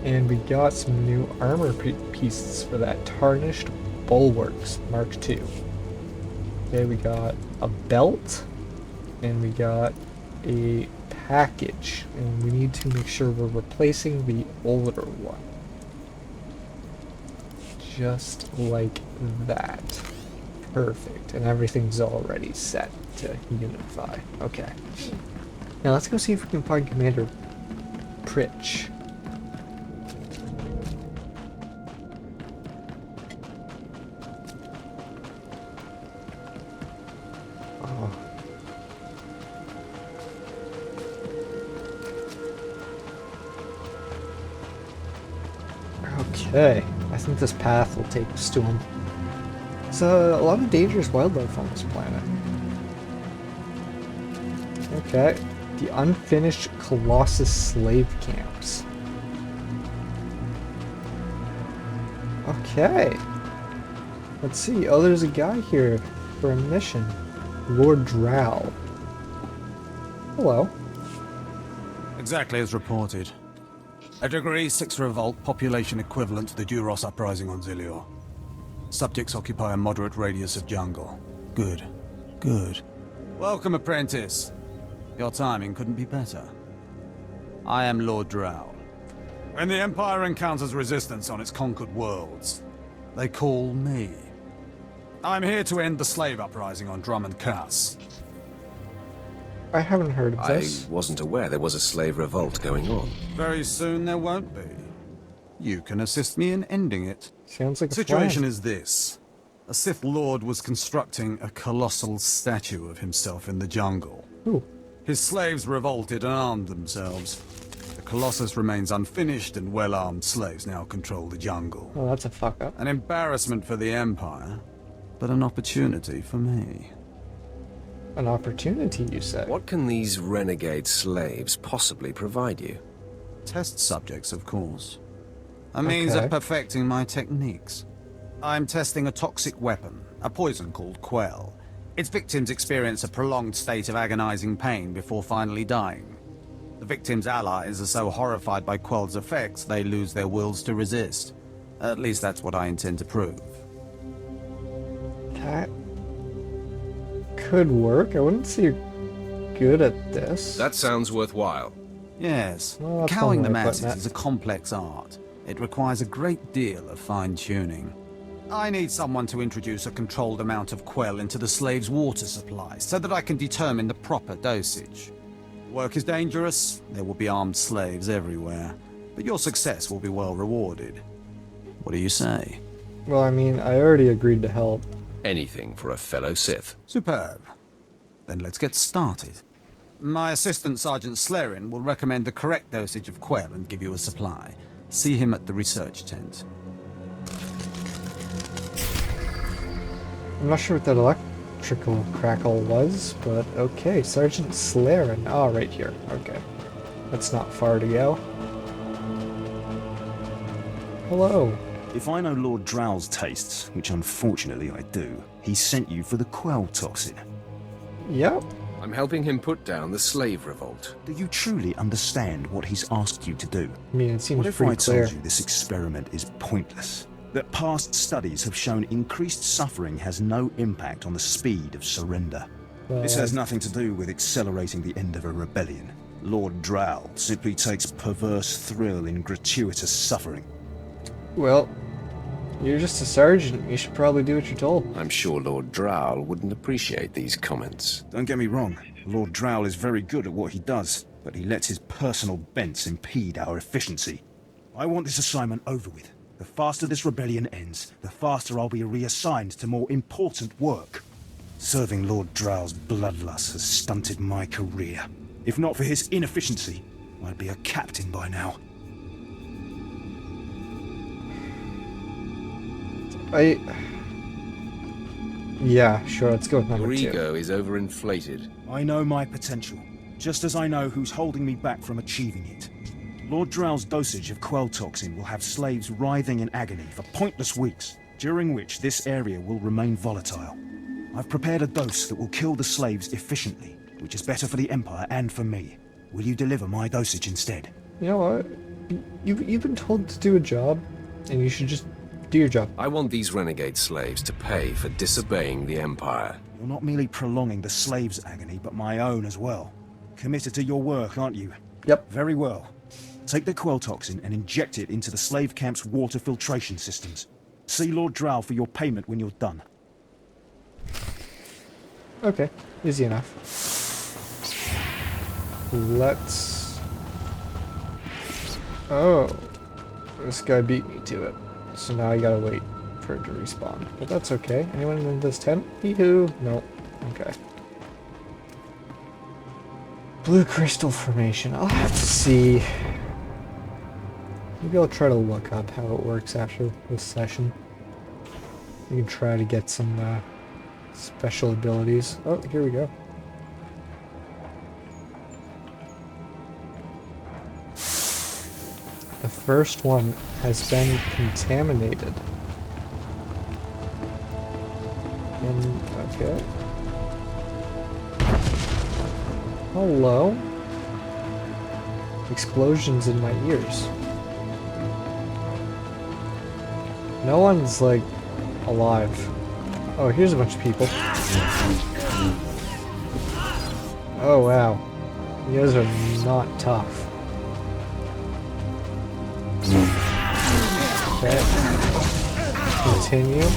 And we got some new armor pieces for that. Tarnished Bulwarks Mark II. Okay, we got a belt, and we got a package, and we need to make sure we're replacing the older one. Just like that. Perfect. And everything's already set to unify. Okay. Now let's go see if we can find Commander Pritch. Oh. Okay. I think this path will take us to him. There's a lot of dangerous wildlife on this planet. Okay. The unfinished Colossus slave camps. Okay. Let's see. Oh, there's a guy here for a mission. Lord Drow. Hello. Exactly as reported. A Degree 6 revolt, population equivalent to the Duros uprising on Zilior. Subjects occupy a moderate radius of jungle. Good. Good. Welcome, apprentice. Your timing couldn't be better. I am Lord Drow. When the Empire encounters resistance on its conquered worlds, they call me. I'm here to end the slave uprising on Dromund Kaas. I haven't heard of this. I wasn't aware there was a slave revolt going on. Very soon there won't be. You can assist me in ending it. Sounds like a Situation plan. is this. A Sith Lord was constructing a colossal statue of himself in the jungle. Ooh. His slaves revolted and armed themselves. The colossus remains unfinished, and well-armed slaves now control the jungle. Oh, that's a fuck up. An embarrassment for the Empire, but an opportunity for me. An opportunity, you say? What can these renegade slaves possibly provide you? Test subjects, of course. A means of perfecting my techniques. I'm testing a toxic weapon, a poison called Quell. Its victims experience a prolonged state of agonizing pain before finally dying. The victims' allies are so horrified by Quell's effects, they lose their wills to resist. At least that's what I intend to prove. That could work. I wouldn't say you're good at this. That sounds worthwhile. Yes, Well, that's cowing one the way of putting masses is a complex art. It requires a great deal of fine-tuning. I need someone to introduce a controlled amount of Quell into the slave's water supply, so that I can determine the proper dosage. Work is dangerous, there will be armed slaves everywhere, but your success will be well rewarded. What do you say? Well, I mean, I already agreed to help. Anything for a fellow Sith. Superb. Then let's get started. My assistant, Sergeant Slarin, will recommend the correct dosage of Quell and give you a supply. See him at the research tent. I'm not sure what that electrical crackle was, but okay. Sergeant Slarin. Oh, right here. Okay. That's not far to go. Hello. If I know Lord Drow's tastes, which unfortunately I do, he sent you for the Quell toxin. Yep. I'm helping him put down the slave revolt. Do you truly understand what he's asked you to do? I mean, it seems What if I pretty clear. told you this experiment is pointless? That past studies have shown increased suffering has no impact on the speed of surrender. This has nothing to do with accelerating the end of a rebellion. Lord Drow simply takes perverse thrill in gratuitous suffering. Well, you're just a sergeant. You should probably do what you're told. I'm sure Lord Drow wouldn't appreciate these comments. Don't get me wrong, Lord Drow is very good at what he does, but he lets his personal bents impede our efficiency. I want this assignment over with. The faster this rebellion ends, the faster I'll be reassigned to more important work. Serving Lord Drow's bloodlust has stunted my career. If not for his inefficiency, I'd be a captain by now. Yeah, sure, let's go with number Your 2. ego is overinflated. I know my potential, just as I know who's holding me back from achieving it. Lord Drow's dosage of Quell toxin will have slaves writhing in agony for pointless weeks, during which this area will remain volatile. I've prepared a dose that will kill the slaves efficiently, which is better for the Empire and for me. Will you deliver my dosage instead? You know what? you've been told to do a job, and you should just do your job. I want these renegade slaves to pay for disobeying the Empire. You're not merely prolonging the slaves' agony, but my own as well. Committed to your work, aren't you? Yep. Very well. Take the quell toxin and inject it into the slave camp's water filtration systems. See Lord Drow for your payment when you're done. Okay, easy enough. Let's... Oh, this guy beat me to it. So now I gotta wait for it to respawn. But that's okay. Anyone in this tent? Yee-hoo! Nope. Okay. Blue crystal formation. I'll have to see. Maybe I'll try to look up how it works after this session. We can try to get some special abilities. Oh, here we go. The first one has been contaminated. And, okay. Hello? Explosions in my ears. No one's, like, alive. Oh, here's a bunch of people. Oh, wow. You guys are not tough. Okay. Continue.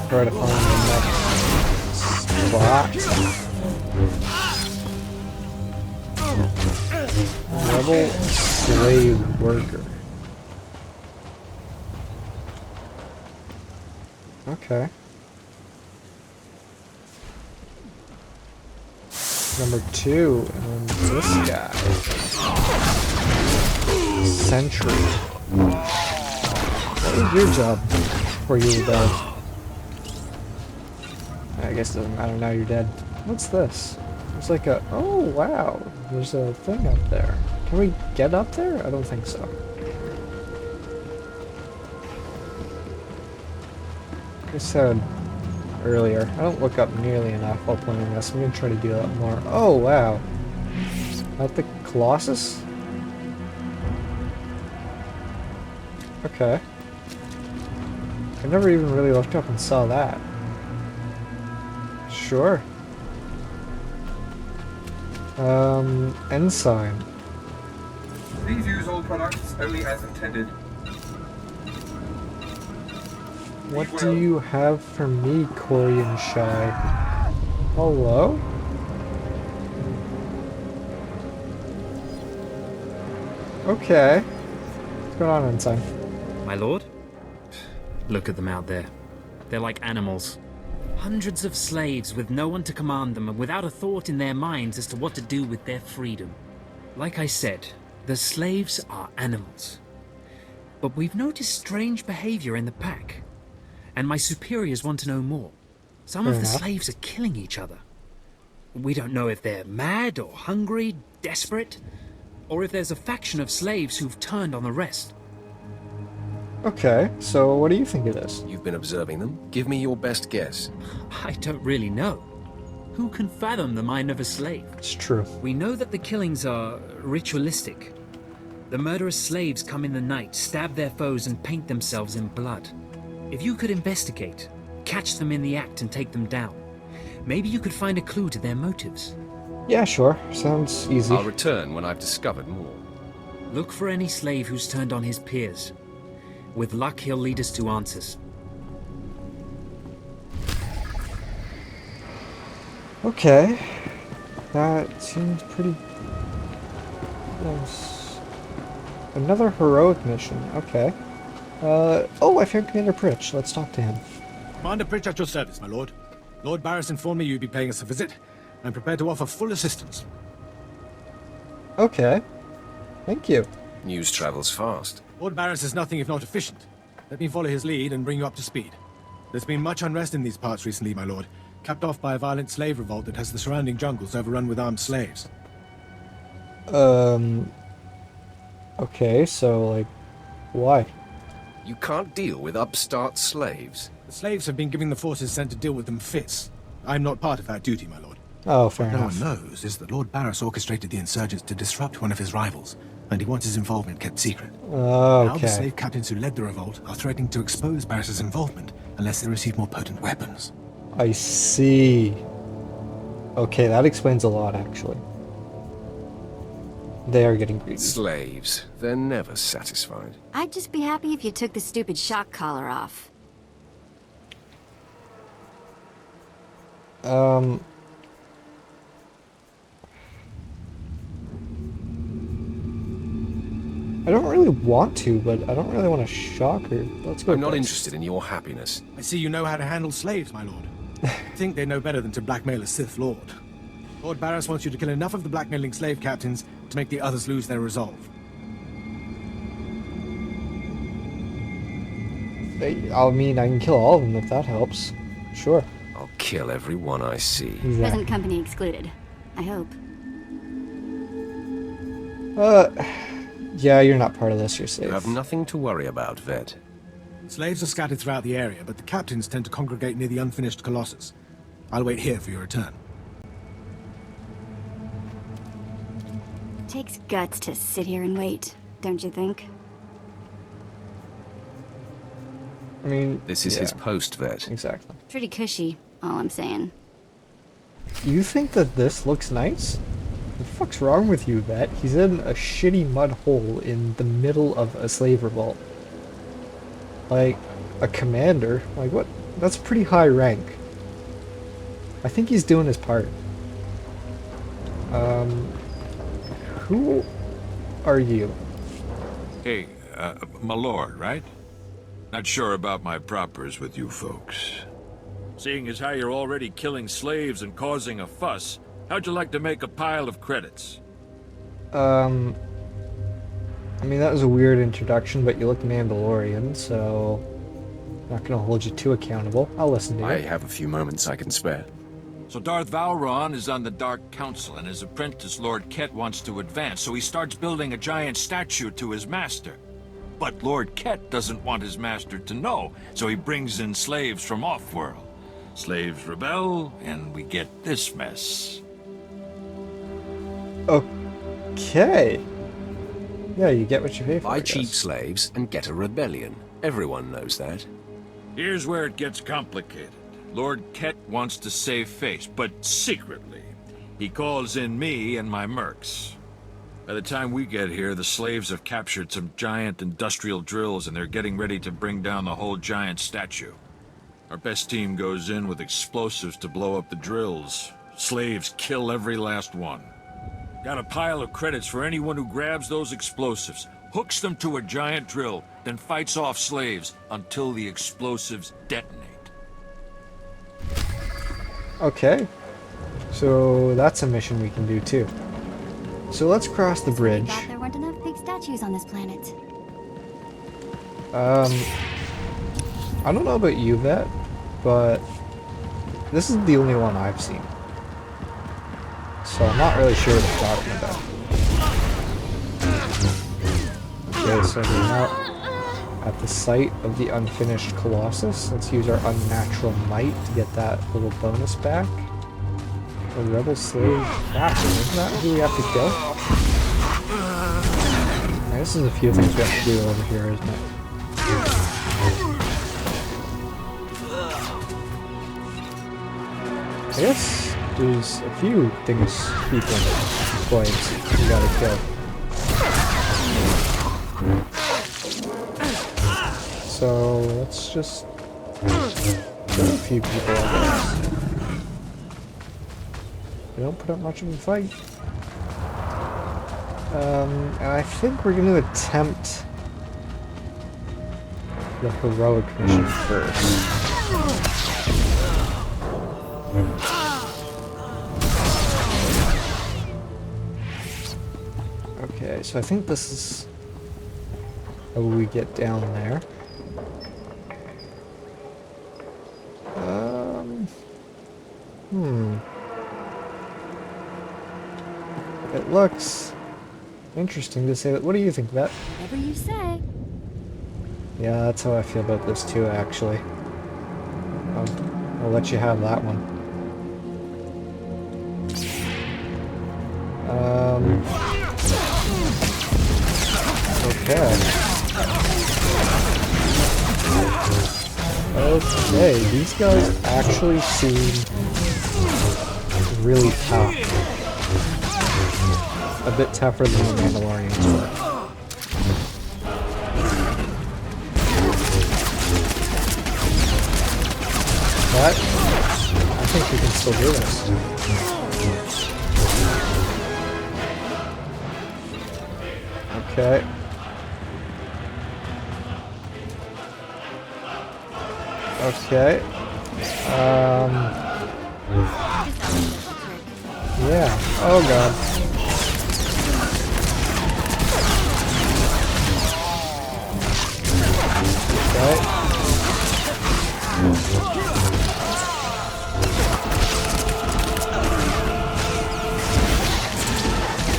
Try to find the next spot. Rebel slave worker. Okay. Number 2, and then this guy. Sentry. What was your job before you rebelled? I guess it doesn't matter now you're dead. What's this? There's like a... Oh, wow. There's a thing up there. Can we get up there? I don't think so. Like I said earlier, I don't look up nearly enough while playing this. I'm gonna try to do that more. Oh, wow. At the Colossus? Okay. I never even really looked up and saw that. Sure. Ensign. Please use all products only as intended. What do you have for me, Corian Shy? Hello? Okay. What's going on, Ensign? My lord? Look at them out there. They're like animals. Hundreds of slaves with no one to command them and without a thought in their minds as to what to do with their freedom. Like I said, the slaves are animals. But we've noticed strange behavior in the pack. And my superiors want to know more. Some of the slaves are killing each other. We don't know if they're mad or hungry, desperate, or if there's a faction of slaves who've turned on the rest. Okay, so what do you think of this? You've been observing them. Give me your best guess. I don't really know. Who can fathom the mind of a slave? It's true. We know that the killings are ritualistic. The murderous slaves come in the night, stab their foes, and paint themselves in blood. If you could investigate, catch them in the act and take them down, maybe you could find a clue to their motives. Yeah, sure. Sounds easy. I'll return when I've discovered more. Look for any slave who's turned on his peers. With luck, he'll lead us to answers. Okay. That seems pretty close. Another heroic mission. Okay. Oh, I found Commander Pritch. Let's talk to him. Commander Pritch at your service, my lord. Lord Barris informed me you'd be paying us a visit. I'm prepared to offer full assistance. Okay. Thank you. News travels fast. Lord Barris is nothing if not efficient. Let me follow his lead and bring you up to speed. There's been much unrest in these parts recently, my lord, capped off by a violent slave revolt that has the surrounding jungles overrun with armed slaves. Okay, so, like, why? You can't deal with upstart slaves. The slaves have been giving the forces sent to deal with them fits. I'm not part of that duty, my lord. Oh, fair What no enough. one knows is that Lord Barris orchestrated the insurgents to disrupt one of his rivals, and he wants his involvement kept secret. Now the Okay. slave captains who led the revolt are threatening to expose Barris's involvement unless they receive more potent weapons. I see. Okay, that explains a lot, actually. They are getting greedy. Slaves. They're never satisfied. I'd just be happy if you took the stupid shock collar off. I don't really want to, but I don't really want to shock her. Let's go. I'm not guys. interested in your happiness. I see you know how to handle slaves, my lord. I think they know better than to blackmail a Sith Lord. Lord Barris wants you to kill enough of the blackmailing slave captains to make the others lose their resolve. I mean, I can kill all of them if that helps. Sure. I'll kill every one I see. Present company excluded. I hope. Yeah, you're not part of this. You're safe. You have nothing to worry about, Vet. Slaves are scattered throughout the area, but the captains tend to congregate near the unfinished colossus. I'll wait here for your return. Takes guts to sit here and wait, don't you think? I mean, This is yeah, his post, Vet. Exactly. Pretty cushy, all I'm saying. You think that this looks nice? What the fuck's wrong with you, Vet? He's in a shitty mud hole in the middle of a slave revolt. Like, a commander? Like, what? That's pretty high rank. I think he's doing his part. Who are you? Hey, my lord, right? Not sure about my propers with you folks. Seeing as how you're already killing slaves and causing a fuss, how'd you like to make a pile of credits? I mean, that was a weird introduction, but you look Mandalorian, so I'm not gonna hold you too accountable. I'll listen to you. I have a few moments I can spare. So Darth Valron is on the Dark Council, and his apprentice Lord Ket wants to advance, so he starts building a giant statue to his master. But Lord Ket doesn't want his master to know, so he brings in slaves from off-world. Slaves rebel, and we get this mess. Okay. Yeah, you get what you pay for. Buy I cheap guess. slaves and get a rebellion. Everyone knows that. Here's where it gets complicated. Lord Ket wants to save face, but secretly. He calls in me and my mercs. By the time we get here, the slaves have captured some giant industrial drills and they're getting ready to bring down the whole giant statue. Our best team goes in with explosives to blow up the drills. Slaves kill every last one. Got a pile of credits for anyone who grabs those explosives, hooks them to a giant drill, then fights off slaves until the explosives detonate. Okay. So that's a mission we can do too. So let's cross the We bridge. thought there weren't enough big statues on this planet. I don't know about you, Vet, but this is the only one I've seen. So I'm not really sure what it's talking about. Okay, so we're now at the site of the unfinished colossus. Let's use our unnatural might to get that little bonus back. A rebel slave captain, isn't that who we have to kill? Yeah, this is a few things we have to do over here, isn't it? I guess there's a few things, people, slaves we gotta kill. So let's just kill a few people, I guess. They don't put up much of a fight. And I think we're going to attempt the heroic mission first. Okay, so I think this is how we get down there. It looks interesting to say that. What do you think, Vet? Whatever you say. Yeah, that's how I feel about this too, actually. I'll let you have that one. Okay, these guys actually seem really tough. A bit tougher than the Mandalorians were. But I think we can still do this. Okay. Okay. Yeah. Oh god. Okay.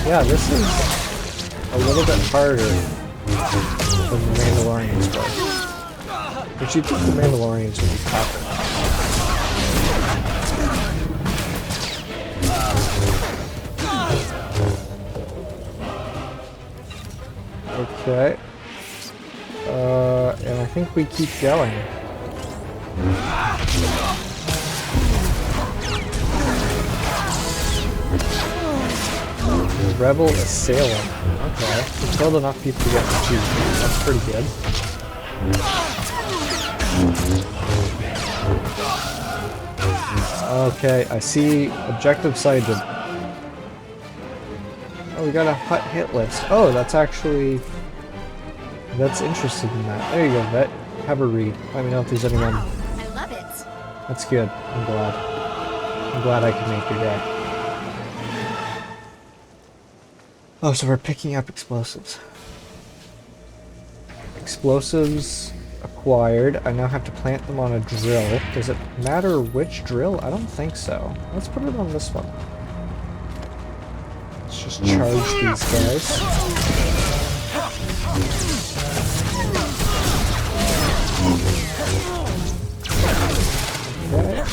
Yeah, this is a little bit harder than the Mandalorians were. But you'd think the Mandalorians would be tougher. Okay. And I think we keep going. Rebel assailant. Okay. We killed enough people to get the achievement. That's pretty good. Okay, I see objective sighted. Oh, we got a hit list. Oh, that's actually... That's interesting in that. There you go, Vet. Have a read. Let me know if there's anyone... I love it. That's good. I'm glad. I'm glad I could make your day. Oh, so we're picking up explosives. Explosives acquired. I now have to plant them on a drill. Does it matter which drill? I don't think so. Let's put it on this one. Let's just charge these guys. Okay.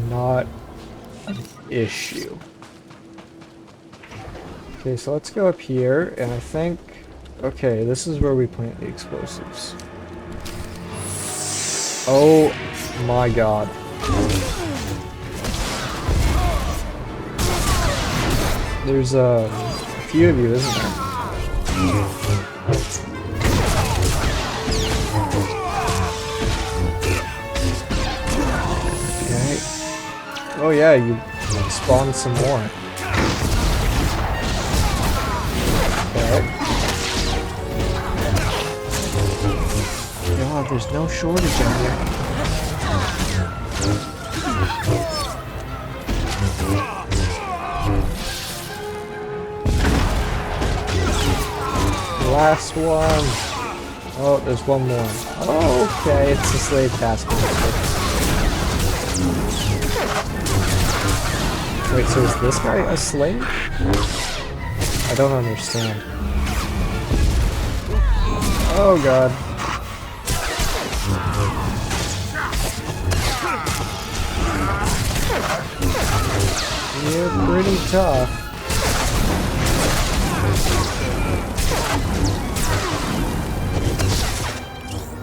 Not an issue. Okay, so let's go up here, and I think... Okay, this is where we plant the explosives. Oh my god. There's a few of you, isn't there? Okay. Oh yeah, you spawned some more. Okay. God, there's no shortage out here. Last one. Oh, there's one more. Oh, okay, it's a slave taskmaster. Wait, so is this guy a slave? I don't understand. Oh god. You're pretty tough.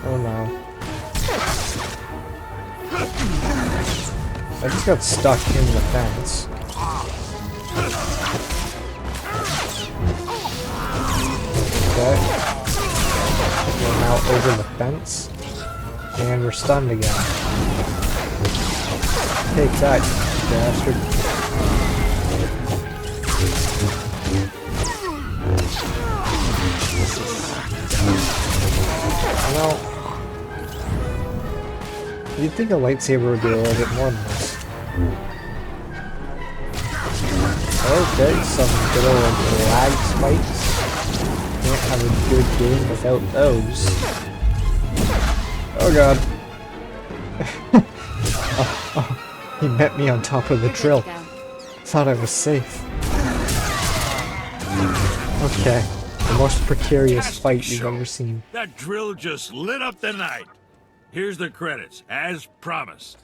Oh no. I just got stuck in the fence. Okay. We're now over the fence. And we're stunned again. Take that, you bastard. No. You'd think a lightsaber would do a little bit more than this. Okay, some good old lag spikes. Can't have a good game without those. Oh god. Oh, he met me on top of the drill. Thought I was safe. Okay. The most precarious fight you've ever seen. That drill just lit up the night. Here's the credits, as promised.